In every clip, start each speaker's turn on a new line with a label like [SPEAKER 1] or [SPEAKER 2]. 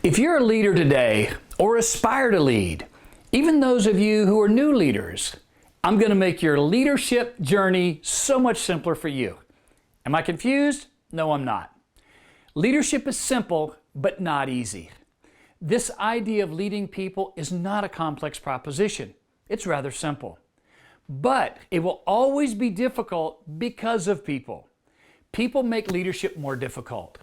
[SPEAKER 1] If you're a leader today or aspire to lead, even those of you who are new leaders, I'm going to make your leadership journey so much simpler for you. Am I confused? No, I'm not. Leadership is simple, but not easy. This idea of leading people is not a complex proposition. It's rather simple. But it will always be difficult because of people. People make leadership more difficult.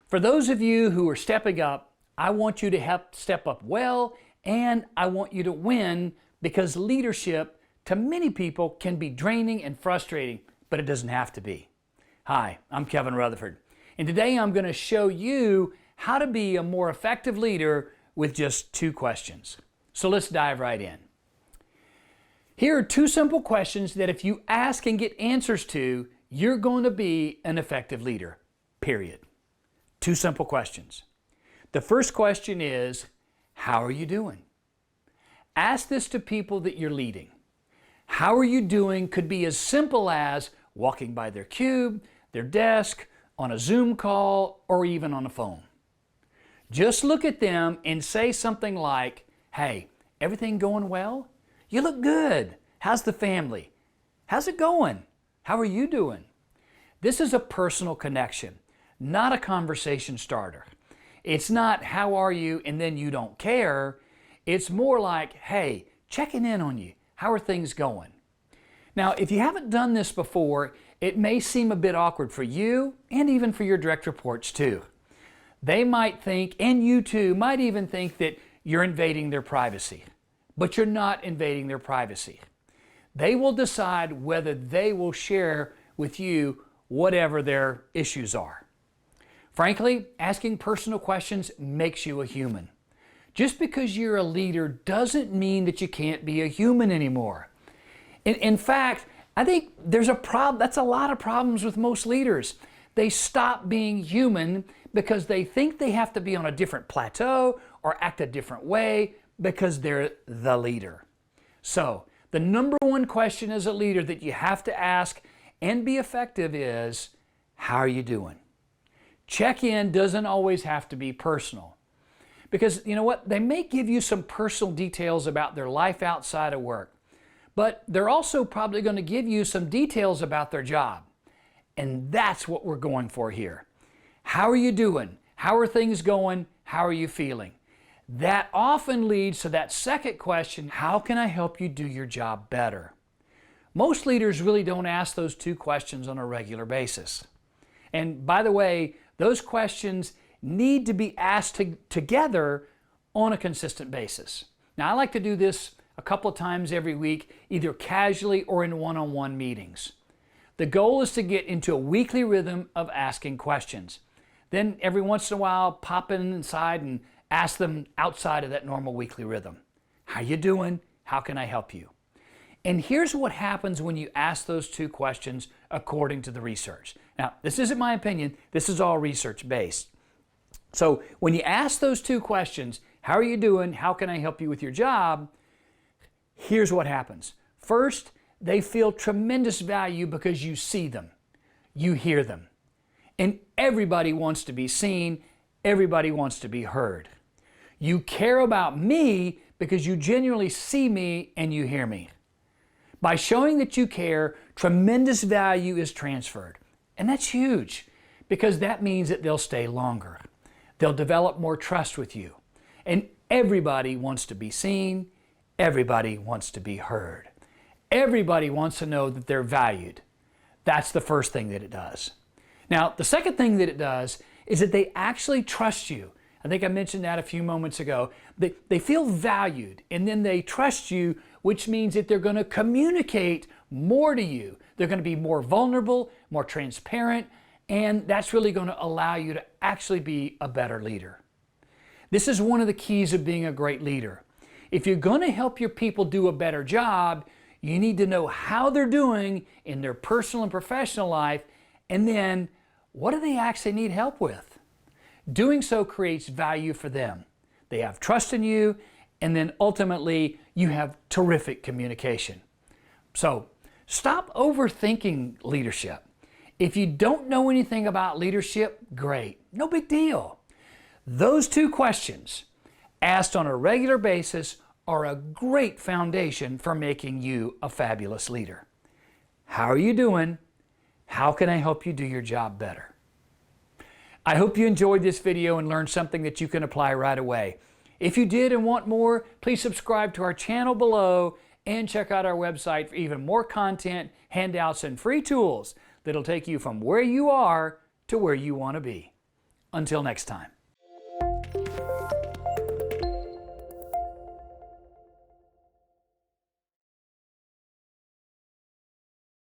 [SPEAKER 1] For those of you who are stepping up, I want you to help step up well, and I want you to win, because leadership to many people can be draining and frustrating, but it doesn't have to be. Hi, I'm Kevin Rutherford, and today I'm going to show you how to be a more effective leader with just 2 questions. So let's dive right in. Here are 2 simple questions that if you ask and get answers to, you're going to be an effective leader, period. 2 simple questions. The first question is, how are you doing? Ask this to people that you're leading. How are you doing could be as simple as walking by their cube, their desk, on a Zoom call, or even on a phone. Just look at them and say something like, hey, everything going well? You look good. How's the family? How's it going? How are you doing? This is a personal connection, not a conversation starter. It's not, how are you, and then you don't care. It's more like, hey, checking in on you. How are things going? Now, if you haven't done this before, it may seem a bit awkward for you and even for your direct reports too. They might think, and you too, might even think that you're invading their privacy. But you're not invading their privacy. They will decide whether they will share with you whatever their issues are. Frankly, asking personal questions makes you a human. Just because you're a leader doesn't mean that you can't be a human anymore. In fact, I think there's a problem. That's a lot of problems with most leaders. They stop being human because they think they have to be on a different plateau or act a different way because they're the leader. So, the number 1 question as a leader that you have to ask and be effective is, how are you doing? Check-in doesn't always have to be personal. Because you know what? They may give you some personal details about their life outside of work. But they're also probably going to give you some details about their job. And that's what we're going for here. How are you doing? How are things going? How are you feeling? That often leads to that second question, how can I help you do your job better? Most leaders really don't ask those 2 questions on a regular basis. And by the way, those questions need to be asked together on a consistent basis. Now, I like to do this a couple of times every week, either casually or in one-on-one meetings. The goal is to get into a weekly rhythm of asking questions. Then every once in a while, pop inside and ask them outside of that normal weekly rhythm. How you doing? How can I help you? And here's what happens when you ask those 2 questions according to the research. Now, this isn't my opinion. This is all research-based. So when you ask those 2 questions, how are you doing? How can I help you with your job? Here's what happens. First, they feel tremendous value because you see them. You hear them. And everybody wants to be seen. Everybody wants to be heard. You care about me because you genuinely see me and you hear me. By showing that you care, tremendous value is transferred. And that's huge because that means that they'll stay longer. They'll develop more trust with you. And everybody wants to be seen. Everybody wants to be heard. Everybody wants to know that they're valued. That's the first thing that it does. Now, the second thing that it does is that they actually trust you. I think I mentioned that a few moments ago. They feel valued, and then they trust you, which means that they're going to communicate more to you. They're going to be more vulnerable, more transparent, and that's really going to allow you to actually be a better leader. This is one of the keys of being a great leader. If you're going to help your people do a better job, you need to know how they're doing in their personal and professional life, and then what do they actually need help with? Doing so creates value for them. They have trust in you, and then ultimately you have terrific communication. So stop overthinking leadership. If you don't know anything about leadership, great, no big deal. Those two questions, asked on a regular basis, are a great foundation for making you a fabulous leader. How are you doing? How can I help you do your job better? I hope you enjoyed this video and learned something that you can apply right away. If you did and want more, please subscribe to our channel below and check out our website for even more content, handouts, and free tools that'll take you from where you are to where you want to be. Until next time.